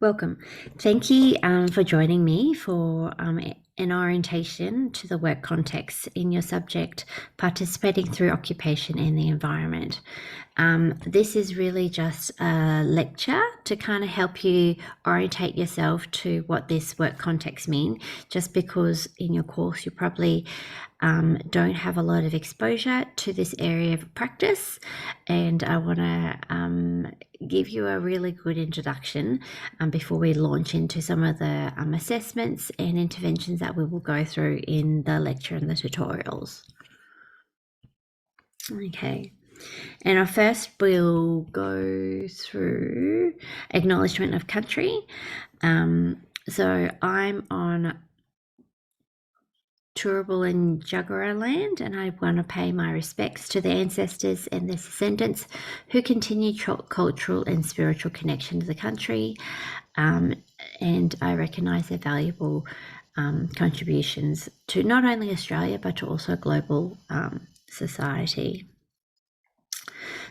Welcome. Thank you for joining me for an orientation to the work context in your subject, participating through occupation and the environment. This is really just a lecture to kind of help you orientate yourself to what this work context means, just because in your course you probably don't have a lot of exposure to this area of practice, and I want to give you a really good introduction before we launch into some of the assessments and interventions that we will go through in the lecture and the tutorials. Okay. And our first we'll go through acknowledgement of country. So I'm on Turrbal and Jagera land, and I want to pay my respects to the ancestors and their descendants who continue cultural and spiritual connection to the country, and I recognise their valuable contributions to not only Australia but to also global society.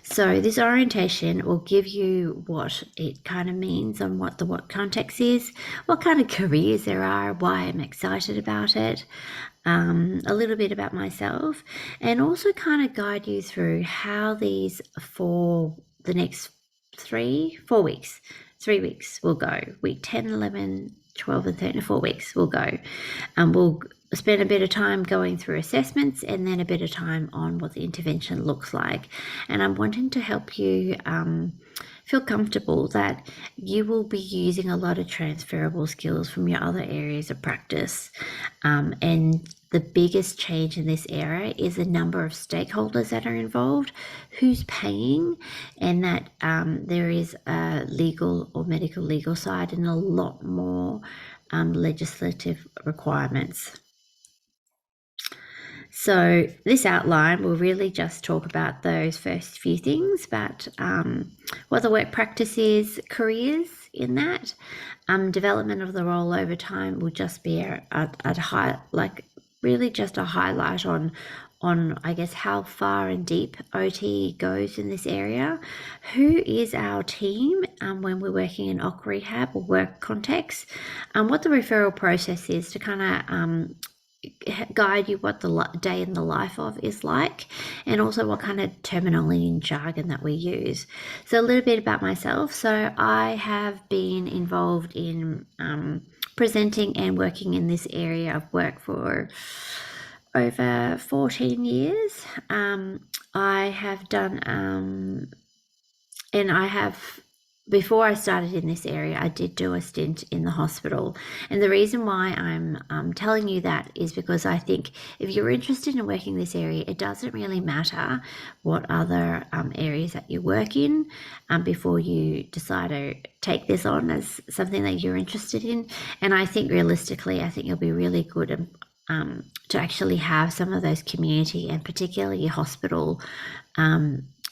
So this orientation will give you what it kind of means on what the work context is, what kind of careers there are, why I'm excited about it, a little bit about myself, and also kind of guide you through how these for the next 3 weeks will go. Week 10, 11, 12 and 13, 4 weeks will go. We'll spend a bit of time going through assessments and then a bit of time on what the intervention looks like. And I'm wanting to help you feel comfortable that you will be using a lot of transferable skills from your other areas of practice. And the biggest change in this area is the number of stakeholders that are involved, who's paying, and that there is a legal or medical legal side and a lot more legislative requirements. So this outline will really just talk about those first few things, but what the work practice is, careers in that, development of the role over time will just be really just a highlight on I guess how far and deep OT goes in this area, who is our team when we're working in OC rehab or work context, what the referral process is to kind of guide you what the day in the life of is like, and also what kind of terminology and jargon that we use. So a little bit about myself. So I have been involved in presenting and working in this area of work for over 14 years. I have done and I have, before I started in this area, I did do a stint in the hospital. And the reason why I'm telling you that is because I think if you're interested in working in this area, it doesn't really matter what other areas that you work in before you decide to take this on as something that you're interested in. And I think realistically, I think you'll be really good to actually have some of those community and particularly hospital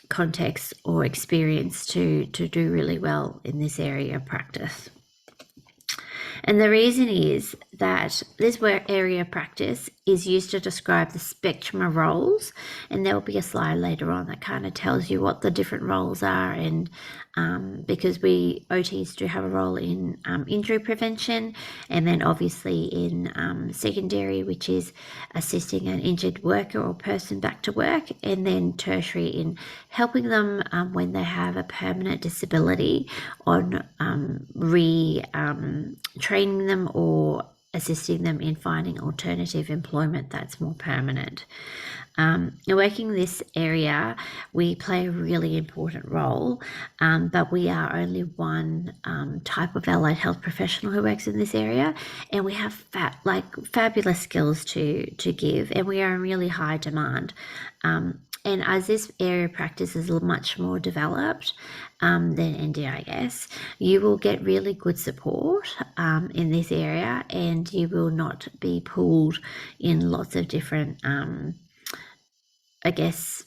context or experience to do really well in this area of practice. And the reason is that this work area of practice is used to describe the spectrum of roles, and there will be a slide later on that kind of tells you what the different roles are. And because we OTs do have a role in injury prevention, and then obviously in secondary, which is assisting an injured worker or person back to work, and then tertiary in helping them when they have a permanent disability on training them or assisting them in finding alternative employment that's more permanent. Working in this area, we play a really important role, but we are only one type of allied health professional who works in this area, and we have fabulous skills to give, and we are in really high demand. And as this area of practice is much more developed than NDIS, you will get really good support in this area, and you will not be pulled in lots of different, I guess,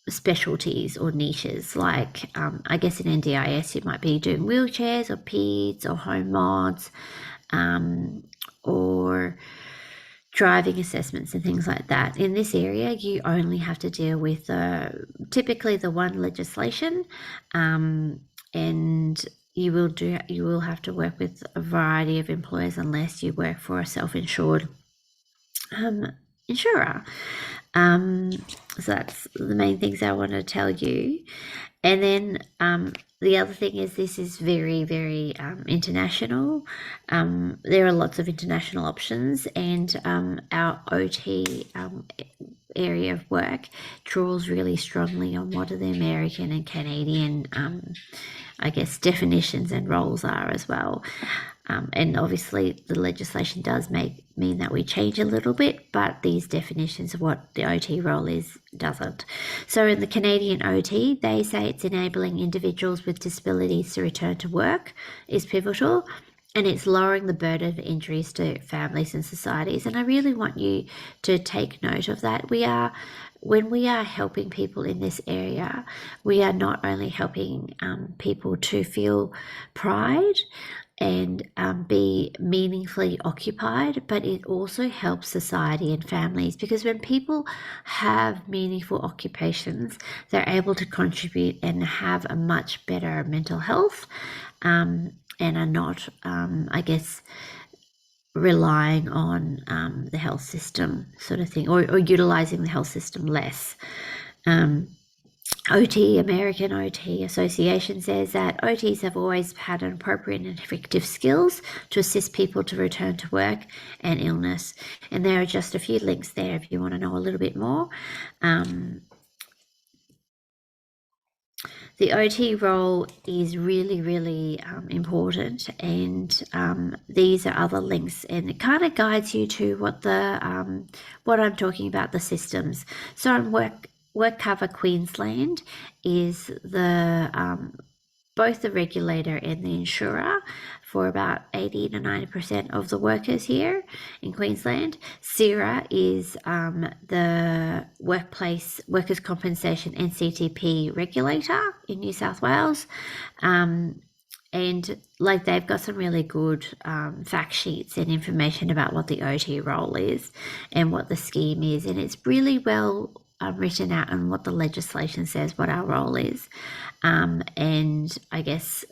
specialties or niches. Like I guess in NDIS you might be doing wheelchairs or peds or home mods or driving assessments and things like that. In this area, you only have to deal with typically the one legislation, and you will have to work with a variety of employers unless you work for a self-insured insurer. So that's the main things I want to tell you. And then the other thing is this is very, very international. There are lots of international options, and our OT area of work draws really strongly on what are the American and Canadian, I guess, definitions and roles are as well. And obviously the legislation does mean that we change a little bit, but these definitions of what the OT role is doesn't. So in the Canadian OT, they say it's enabling individuals with disabilities to return to work is pivotal, and it's lowering the burden of injuries to families and societies. And I really want you to take note of that. When we are helping people in this area, we are not only helping people to feel pride and be meaningfully occupied, but it also helps society and families, because when people have meaningful occupations, they're able to contribute and have a much better mental health, and are not, I guess, relying on the health system sort of thing, or utilizing the health system less. OT, American OT Association, says that OTs have always had an appropriate and effective skills to assist people to return to work and illness. And there are just a few links there if you want to know a little bit more. The OT role is really, really important, and these are other links, and it kind of guides you to what I'm talking about, the systems. So on WorkCover Queensland is both the regulator and the insurer for about 80 to 90% of the workers here in Queensland. CIRA is the workers' compensation and CTP regulator in New South Wales. And like they've got some really good fact sheets and information about what the OT role is and what the scheme is, and it's really well written out on what the legislation says what our role is, and I guess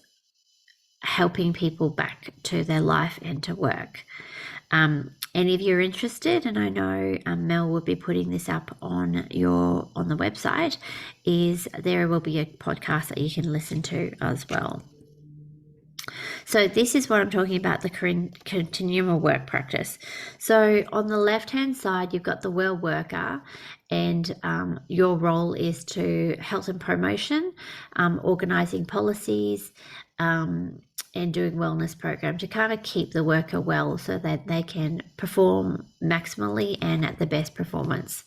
helping people back to their life and to work. And if you're interested, and I know Mel will be putting this up on the website, there will be a podcast that you can listen to as well. So this is what I'm talking about, the continuum of work practice. So on the left-hand side, you've got the well worker, and your role is to health and promotion, organising policies, and doing wellness program to kind of keep the worker well so that they can perform maximally and at the best performance.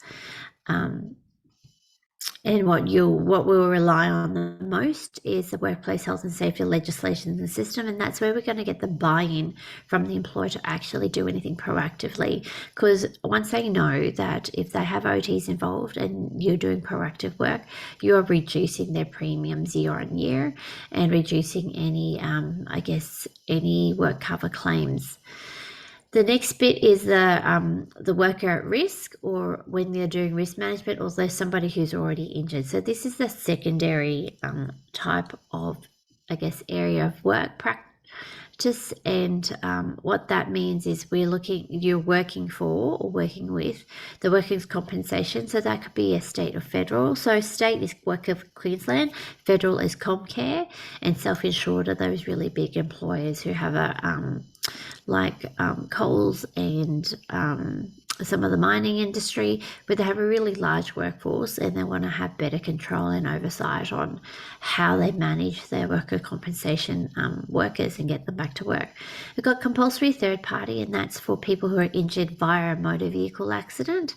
And what we'll rely on the most is the workplace health and safety legislation in the system, and that's where we're going to get the buy-in from the employer to actually do anything proactively. Because once they know that if they have OTs involved and you're doing proactive work, you're reducing their premiums year on year and reducing any, any work cover claims. The next bit is the worker at risk, or when they're doing risk management, or there's somebody who's already injured. So this is the secondary type of, I guess, area of work practice, and what that means is you're working for or working with the workers' compensation. So that could be a state or federal. So state is Workers Queensland, federal is Comcare, and self-insured are those really big employers who have Coles and some of the mining industry, where they have a really large workforce and they want to have better control and oversight on how they manage their worker compensation workers and get them back to work. We've got compulsory third party, and that's for people who are injured via a motor vehicle accident.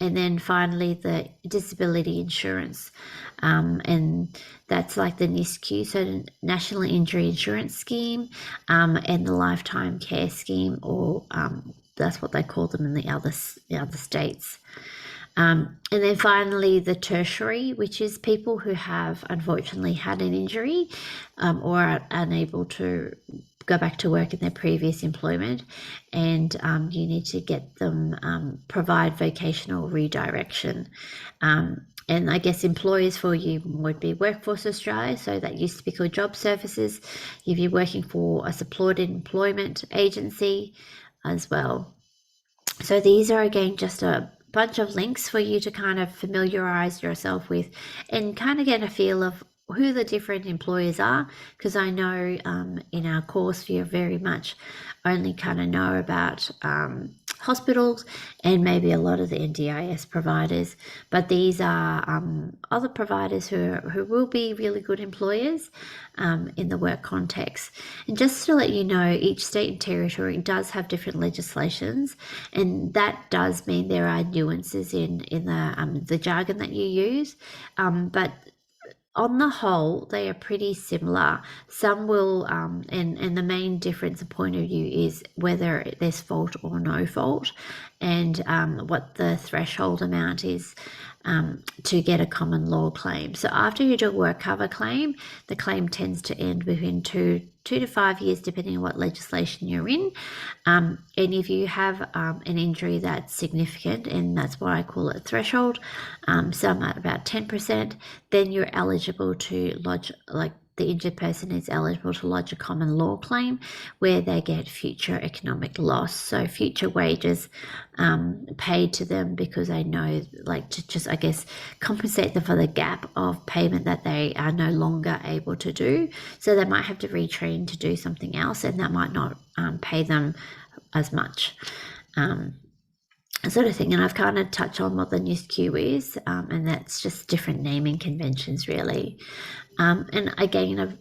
And then finally, the disability insurance, and that's like the NISQ, so National Injury Insurance Scheme, and the Lifetime Care Scheme, or that's what they call them in the other states. And then finally, the tertiary, which is people who have unfortunately had an injury or are unable to go back to work in their previous employment, and you need to get them provide vocational redirection. And I guess employers for you would be Workforce Australia, so that used to be called Job Services. If you're working for a supported employment agency as well. So these are again just a bunch of links for you to kind of familiarize yourself with and kind of get a feel of who the different employers are, because I know in our course we very much only kind of know about hospitals and maybe a lot of the NDIS providers, but these are other providers who will be really good employers in the work context. And just to let you know, each state and territory does have different legislations, and that does mean there are nuances in the jargon that you use, but on the whole, they are pretty similar. Some will, and the main difference of point of view is whether there's fault or no fault, and what the threshold amount is to get a common law claim. So after you do a work cover claim, the claim tends to end within 2 to 5 years, depending on what legislation you're in. And if you have an injury that's significant, and that's why I call it threshold, some at about 10%, then you're eligible to lodge, like the injured person is eligible to lodge a common law claim where they get future economic loss. So future wages paid to them because they know, like, to just, I guess, compensate them for the gap of payment that they are no longer able to do. So they might have to retrain to do something else, and that might not pay them as much. Sort of thing. And I've kind of touched on what the NISQ is, and that's just different naming conventions, really. And again, of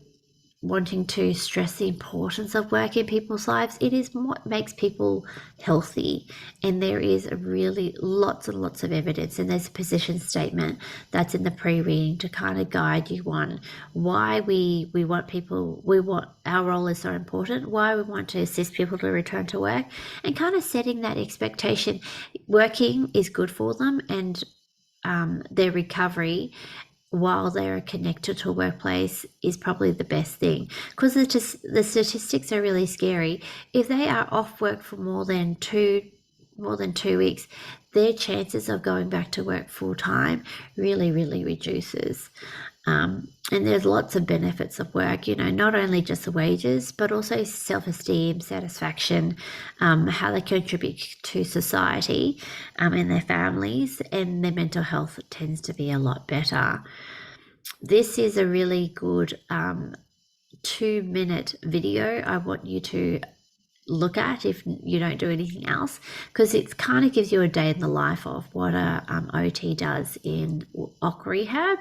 wanting to stress the importance of work in people's lives, it is what makes people healthy. And there is really lots and lots of evidence, and there's a position statement that's in the pre-reading to kind of guide you on why we want our role is so important, why we want to assist people to return to work, and kind of setting that expectation. Working is good for them, and their recovery while they're connected to a workplace is probably the best thing, because the statistics are really scary. If they are off work for more than 2 weeks, their chances of going back to work full time really reduces. And there's lots of benefits of work, not only just the wages, but also self-esteem, satisfaction, how they contribute to society and their families, and their mental health tends to be a lot better. This is a really good 2-minute video I want you to look at if you don't do anything else, because it kind of gives you a day in the life of what a OT does in OC rehab,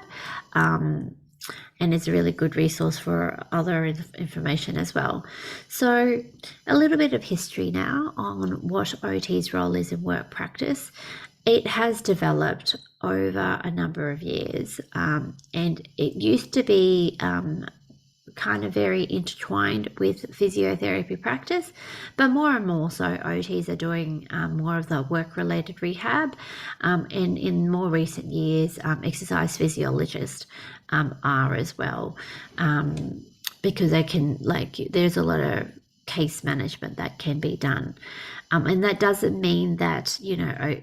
and it's a really good resource for other information as well. So a little bit of history now on what OT's role is in work practice. It has developed over a number of years, and it used to be kind of very intertwined with physiotherapy practice, but more and more so OTs are doing more of the work-related rehab, and in more recent years exercise physiologists are as well, because they can, there's a lot of case management that can be done. And that doesn't mean that,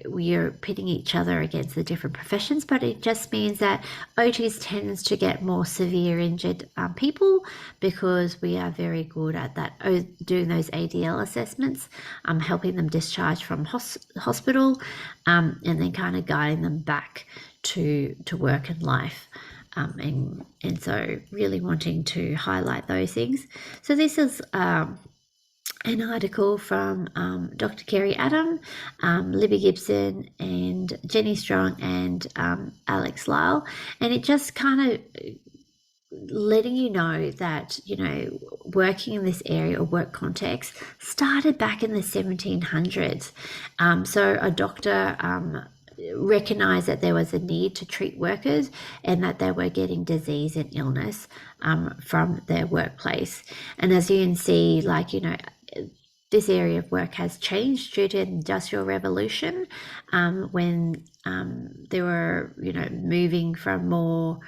we're pitting each other against the different professions, but it just means that OTs tends to get more severe injured people, because we are very good at that, doing those ADL assessments, helping them discharge from hospital, and then kind of guiding them back to work and life. And so really wanting to highlight those things. So this is an article from Dr. Kerry Adam, Libby Gibson, and Jenny Strong, and Alex Lyle, and it just kind of letting you know that, working in this area or work context started back in the 1700s. So a doctor recognized that there was a need to treat workers, and that they were getting disease and illness from their workplace. And as you can see, this area of work has changed due to the Industrial Revolution, when they were, moving from more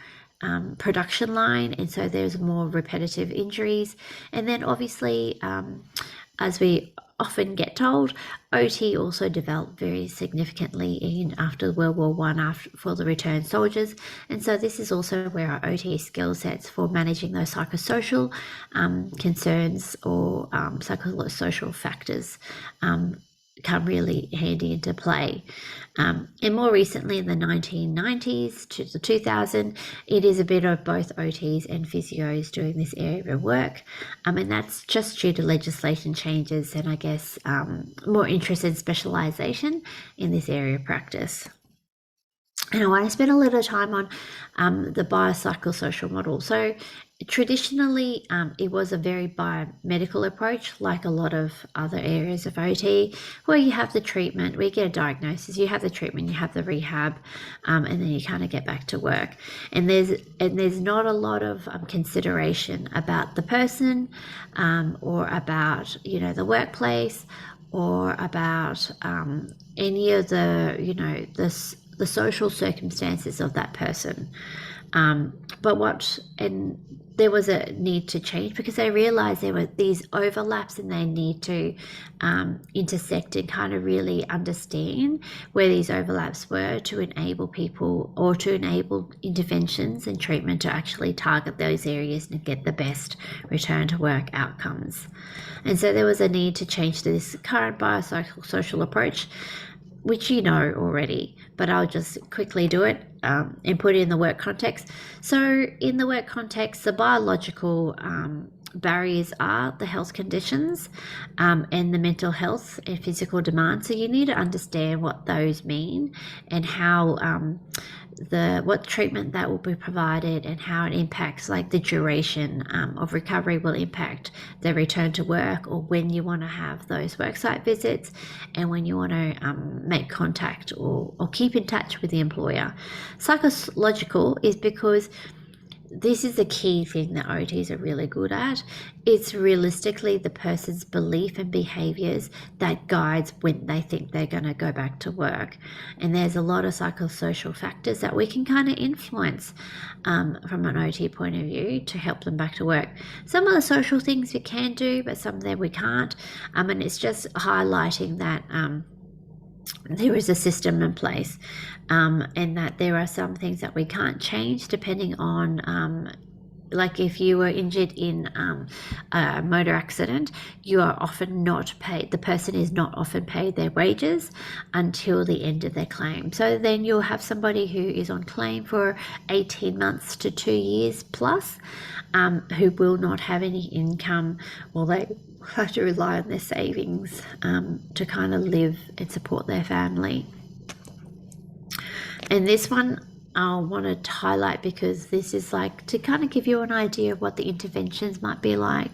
production line, and so there's more repetitive injuries. And then obviously, as we often get told, OT also developed very significantly after World War I for the returned soldiers. And so this is also where our OT skill sets for managing those psychosocial concerns or psychosocial factors come really handy into play. And more recently in the 1990s to the 2000s, it is a bit of both OTs and physios doing this area of work. And that's just due to legislation changes and I guess more interest in specialisation in this area of practice. And I want to spend a little time on the biopsychosocial model. So traditionally, it was a very biomedical approach, like a lot of other areas of OT, where you have the treatment, we get a diagnosis, you have the treatment, you have the rehab, and then you kind of get back to work. And there's not a lot of consideration about the person or about the workplace or about any of the the social circumstances of that person. And there was a need to change because they realized there were these overlaps and they need to intersect and kind of really understand where these overlaps were to enable people or to enable interventions and treatment to actually target those areas and get the best return to work outcomes. And so there was a need to change to this current biopsychosocial approach, which you know already, but I'll just quickly do it and put it in the work context. So in the work context, the biological barriers are the health conditions and the mental health and physical demands. So you need to understand what those mean and how what treatment that will be provided and how it impacts, like the duration of recovery will impact the return to work, or when you want to have those worksite visits and when you want to make contact or keep in touch with the employer. Psychological is because this is the key thing that OTs are really good at. It's realistically the person's belief and behaviours that guides when they think they're going to go back to work. And there's a lot of psychosocial factors that we can kind of influence from an OT point of view to help them back to work. Some of the social things we can do, but some of them we can't. And it's just highlighting that there is a system in place and that there are some things that we can't change depending on like if you were injured in a motor accident, you are often not paid, the person is not often paid their wages until the end of their claim. So then you'll have somebody who is on claim for 18 months to 2 years plus who will not have any income, or they have to rely on their savings to kind of live and support their family. And this one I wanted to highlight because this is like to kind of give you an idea of what the interventions might be like.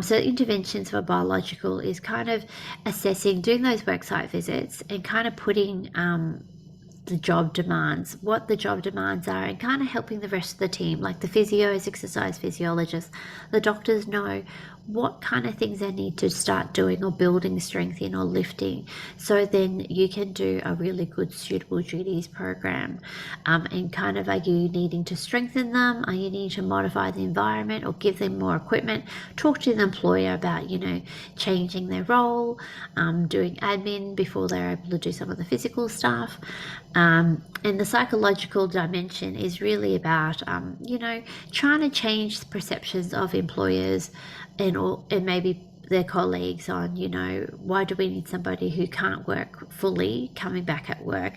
So interventions for biological is kind of assessing, doing those worksite visits and kind of putting the job demands, what the job demands are, and kind of helping the rest of the team, like the physios, exercise physiologists, the doctors know what kind of things they need to start doing or building strength in or lifting, so then you can do a really good suitable duties program. And kind of, are you needing to strengthen them? Are you needing to modify the environment or give them more equipment? Talk to the employer about, changing their role, doing admin before they're able to do some of the physical stuff. And the psychological dimension is really about, trying to change the perceptions of employers and maybe their colleagues on, why do we need somebody who can't work fully coming back at work,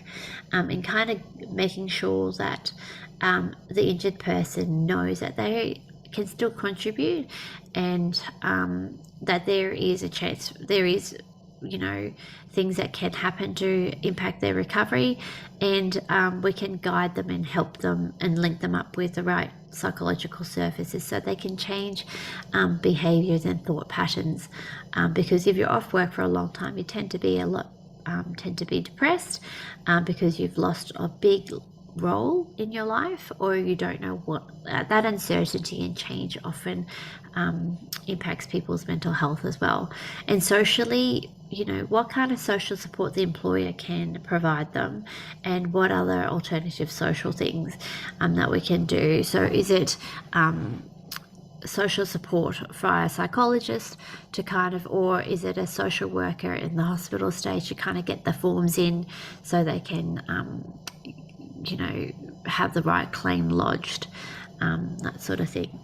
and kind of making sure that the injured person knows that they can still contribute and that there is a chance, there is things that can happen to impact their recovery, and we can guide them and help them and link them up with the right psychological services so they can change behaviors and thought patterns, because if you're off work for a long time, you tend to be depressed because you've lost a big role in your life, or you don't know what that uncertainty and change often impacts people's mental health as well. And socially, what kind of social support the employer can provide them, and what other alternative social things that we can do. So is it social support via a psychologist to kind of, or is it a social worker in the hospital stage to kind of get the forms in so they can, you know, have the right claim lodged, that sort of thing.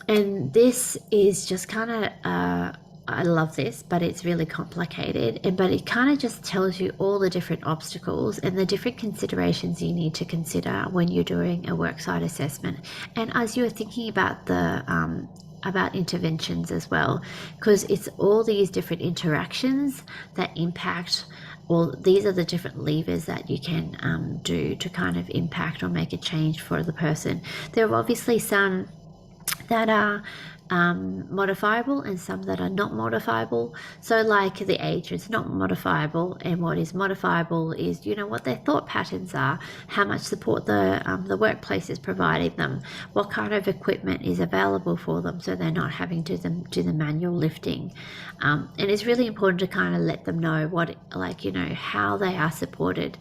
And this is just kind of, I love this, but it's really complicated. But it kind of just tells you all the different obstacles and the different considerations you need to consider when you're doing a worksite assessment. And as you're thinking about the about interventions as well, because it's all these different interactions that impact. Well, these are the different levers that you can do to kind of impact or make a change for the person. There are obviously some that are modifiable and some that are not modifiable. So like the age is not modifiable, and what is modifiable is, you know, what their thought patterns are, how much support the workplace is providing them, what kind of equipment is available for them so they're not having to do the manual lifting. And it's really important to kind of let them know what, like, you know, how they are supported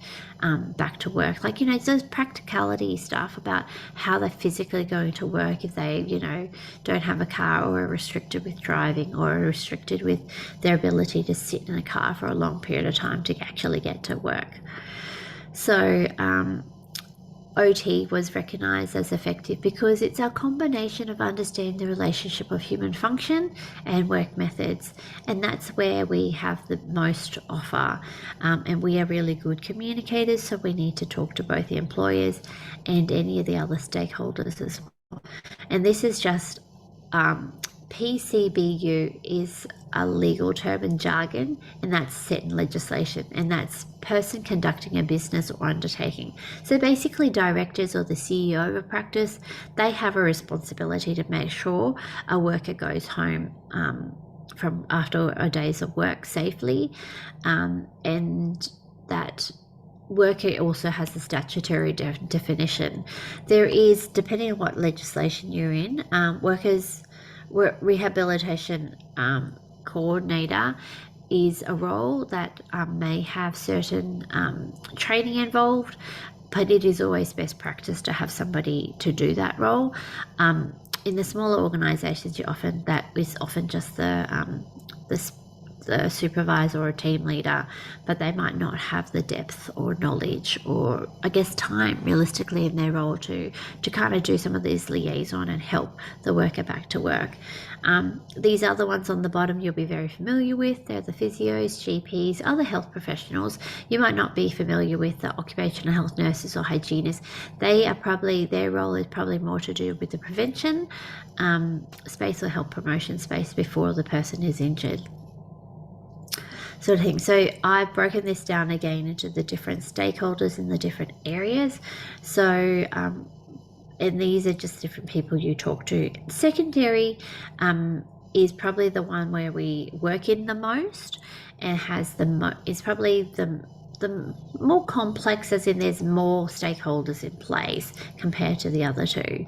back to work. Like, you know, it's those practicality stuff about how they're physically going to work if they, you know, don't have a car, or are restricted with driving, or are restricted with their ability to sit in a car for a long period of time to actually get to work. So OT was recognised as effective because it's our combination of understanding the relationship of human function and work methods, and that's where we have the most to offer. And we are really good communicators, so we need to talk to both the employers and any of the other stakeholders as well. And this is just PCBU is a legal term and jargon, and that's set in legislation, and that's person conducting a business or undertaking. So basically, directors or the CEO of a practice, they have a responsibility to make sure a worker goes home from after a days of work safely, and that worker also has the statutory definition. There is, depending on what legislation you're in, workers rehabilitation coordinator is a role that may have certain training involved, but it is always best practice to have somebody to do that role. In the smaller organisations, that is often just the supervisor or a team leader, but they might not have the depth or knowledge or, I guess, time realistically in their role to kind of do some of these liaison and help the worker back to work. These other ones on the bottom you'll be very familiar with. They're the physios, GPs, other health professionals. You might not be familiar with the occupational health nurses or hygienists. Their role is probably more to do with the prevention space or health promotion space before the person is injured, sort of thing. So I've broken this down again into the different stakeholders in the different areas. So and these are just different people you talk to. Secondary is probably the one where we work in the most, and is probably the more complex, as in there's more stakeholders in place compared to the other two.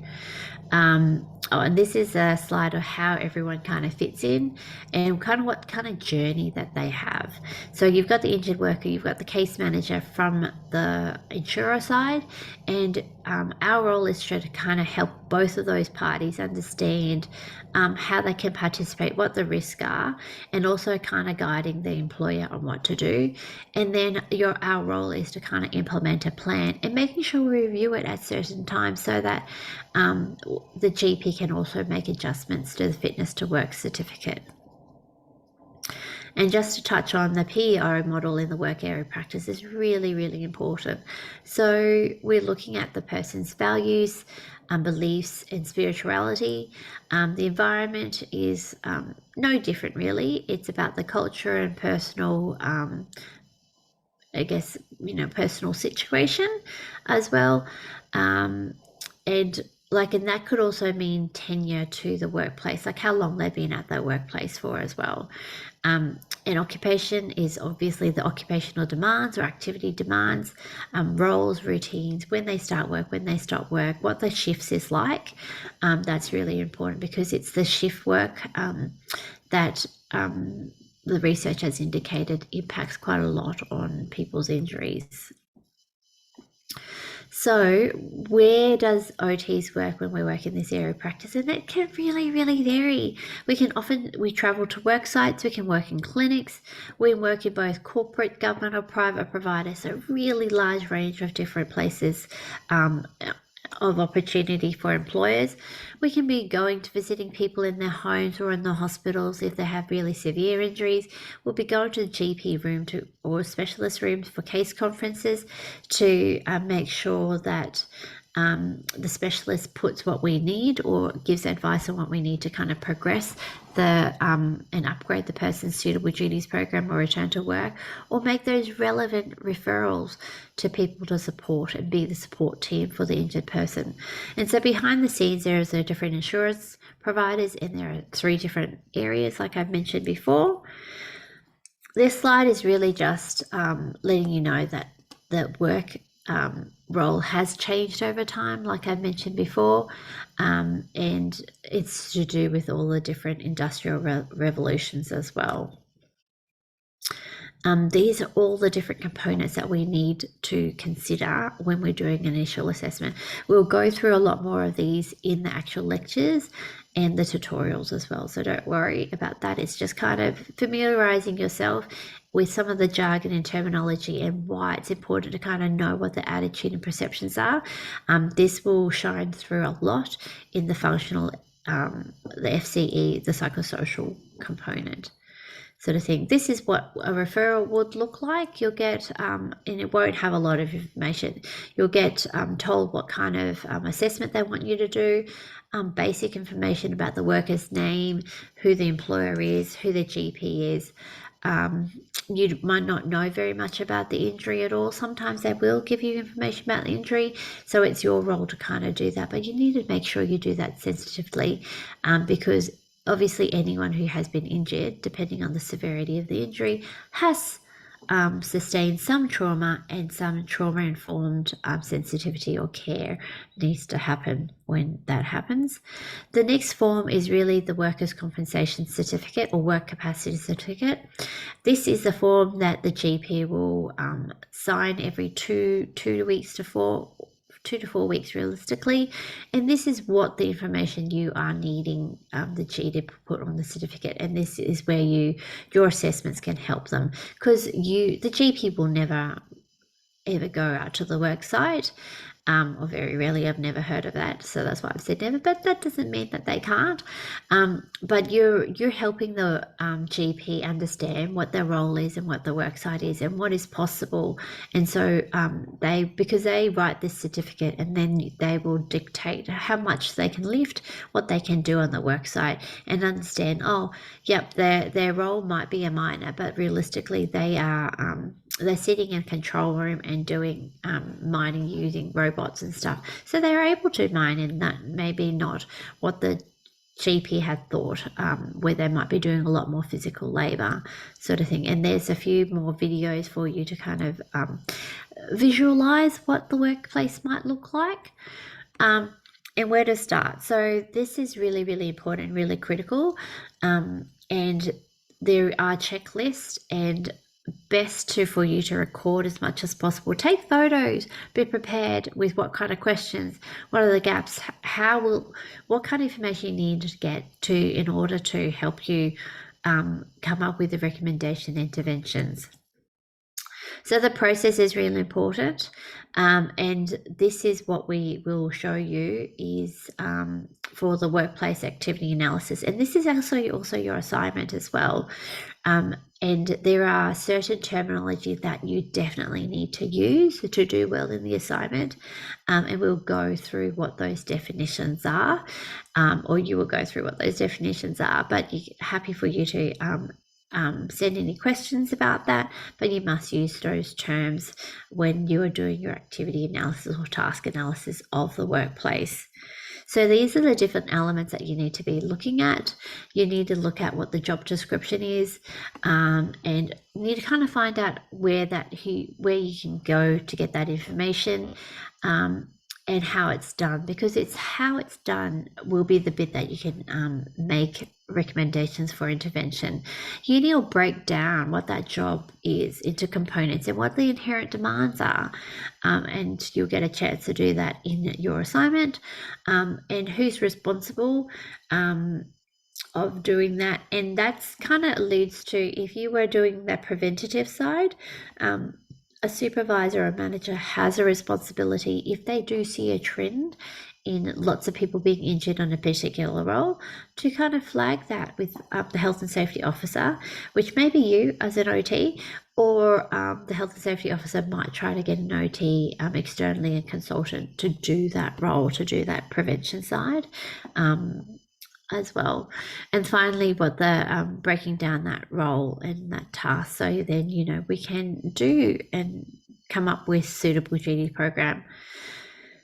And this is a slide of how everyone kind of fits in and kind of what kind of journey that they have. So you've got the injured worker, you've got the case manager from the insurer side, and our role is to kind of help both of those parties understand how they can participate, what the risks are, and also kind of guiding the employer on what to do. And then our role is to kind of implement a plan and making sure we review it at certain times so that the GP can also make adjustments to the fitness to work certificate. And just to touch on the PEO model in the work area practice is really, really important. So we're looking at the person's values, beliefs and spirituality. The environment is no different really. It's about the culture and personal, I guess, personal situation as well. And that could also mean tenure to the workplace, like how long they've been at that workplace for as well. And occupation is obviously the occupational demands or activity demands, roles, routines, when they start work, when they stop work, what the shifts is like. That's really important because it's the shift work that the research has indicated impacts quite a lot on people's injuries. So where does OTs work when we work in this area of practice? And it can really, really vary. We travel to work sites, we can work in clinics, we work in both corporate, government or private providers, so really large range of different places of opportunity for employers. We can be going to visiting people in their homes or in the hospitals if they have really severe injuries. We'll be going to the GP room or specialist rooms for case conferences to make sure that the specialist puts what we need or gives advice on what we need to kind of progress and upgrade the person's suitable duties program or return to work, or make those relevant referrals to people to support and be the support team for the injured person. And so behind the scenes, there is a different insurance providers, and there are 3 different areas like I've mentioned before. This slide is really just letting you know that the work role has changed over time, like I mentioned before, and it's to do with all the different industrial revolutions as well. These are all the different components that we need to consider when we're doing an initial assessment. We'll go through a lot more of these in the actual lectures and the tutorials as well, so don't worry about that. It's just kind of familiarizing yourself with some of the jargon and terminology and why it's important to kind of know what the attitude and perceptions are. This will shine through a lot in the functional, the FCE, the psychosocial component sort of thing. This is what a referral would look like. You'll get, and it won't have a lot of information. You'll get told what kind of assessment they want you to do, basic information about the worker's name, who the employer is, who the GP is. You might not know very much about the injury at all. Sometimes they will give you information about the injury, so it's your role to kind of do that, but you need to make sure you do that sensitively, because obviously anyone who has been injured, depending on the severity of the injury, has sustained some trauma, and some trauma-informed sensitivity or care needs to happen when that happens. The next form is really the Workers' Compensation Certificate or Work Capacity Certificate. This is the form that the GP will sign every 2 weeks to 4 weeks realistically, and this is what the information you are needing the G to put on the certificate, and this is where your assessments can help them, because the GP will never ever go out to the work site, or very rarely. I've never heard of that, so that's why I've said never, but that doesn't mean that they can't. But you're helping the GP understand what their role is and what the work site is and what is possible. And so because they write this certificate, and then they will dictate how much they can lift, what they can do on the work site, and understand, oh, yep, their role might be a miner, but realistically they are they're sitting in a control room and doing mining using robots and stuff. So they're able to mine, and that maybe not what the GP had thought, where they might be doing a lot more physical labor sort of thing. And there's a few more videos for you to kind of visualize what the workplace might look like. And where to start. So this is really, really important, really critical. And there are checklists, and best for you to record as much as possible. Take photos, be prepared with what kind of questions, what are the gaps, what kind of information you need to get in order to help you come up with the recommendation interventions. So the process is really important, and this is what we will show you is for the workplace activity analysis, and this is also your assignment as well. And there are certain terminology that you definitely need to use to do well in the assignment, and we'll go through what those definitions are, or you will go through what those definitions are, but happy for you to send any questions about that, but you must use those terms when you are doing your activity analysis or task analysis of the workplace. So these are the different elements that you need to be looking at. You need to look at what the job description is, and you need to kind of find out where you can go to get that information. and how it's done, because it's how it's done will be the bit that you can make recommendations for intervention. Uni will break down what that job is into components and what the inherent demands are, and you'll get a chance to do that in your assignment, and who's responsible of doing that. And that's kind of leads to, if you were doing that preventative side, a supervisor or manager has a responsibility if they do see a trend in lots of people being injured on a particular role, to kind of flag that with the health and safety officer, which may be you as an OT, or the health and safety officer might try to get an OT externally, a consultant, to do that role, to do that prevention side as well. And finally, what the breaking down that role and that task, so then we can do and come up with suitable duty program.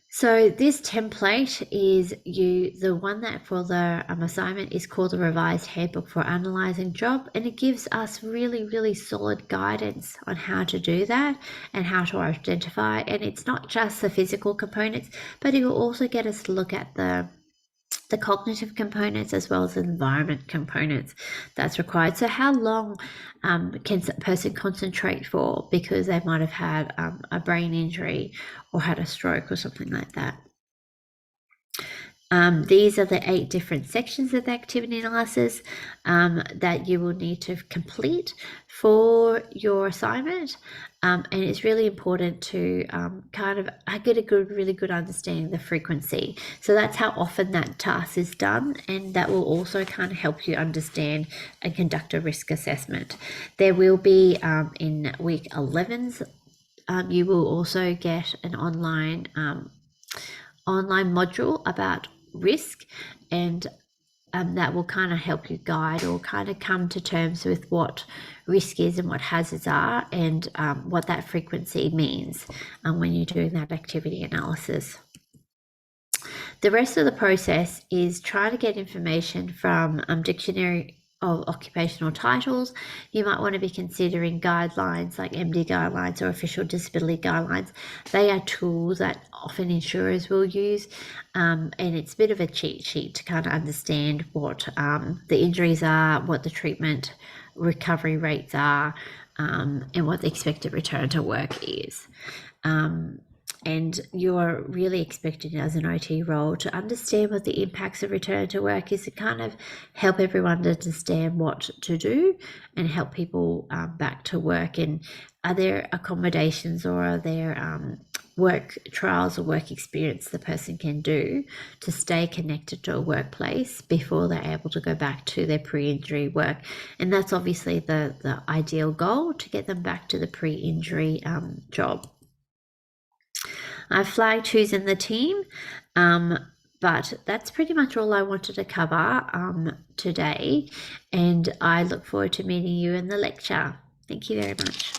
So this template is the one that for the assignment is called the Revised Handbook for Analysing Job, and it gives us really solid guidance on how to do that and how to identify. And it's not just the physical components, but it will also get us to look at the cognitive components as well as the environment components that's required. So how long can a person concentrate for because they might have had a brain injury or had a stroke or something like that. These are the 8 different sections of the activity analysis that you will need to complete for your assignment. And it's really important to kind of get a really good understanding of the frequency. So that's how often that task is done, and that will also kind of help you understand and conduct a risk assessment. There will be in week 11's, you will also get an online module about risk, and that will kind of help you guide or kind of come to terms with what risk is and what hazards are, and what that frequency means when you're doing that activity analysis. The rest of the process is trying to get information from dictionary of occupational titles. You might want to be considering guidelines like MD guidelines or official disability guidelines. They are tools that often insurers will use, and it's a bit of a cheat sheet to kind of understand what the injuries are, what the treatment recovery rates are, and what the expected return to work is. And you're really expected as an OT role to understand what the impacts of return to work is, to kind of help everyone to understand what to do and help people back to work. And are there accommodations or are there work trials or work experience the person can do to stay connected to a workplace before they're able to go back to their pre-injury work? And that's obviously the ideal goal, to get them back to the pre-injury job. I flagged who's in the team, but that's pretty much all I wanted to cover today, and I look forward to meeting you in the lecture. Thank you very much.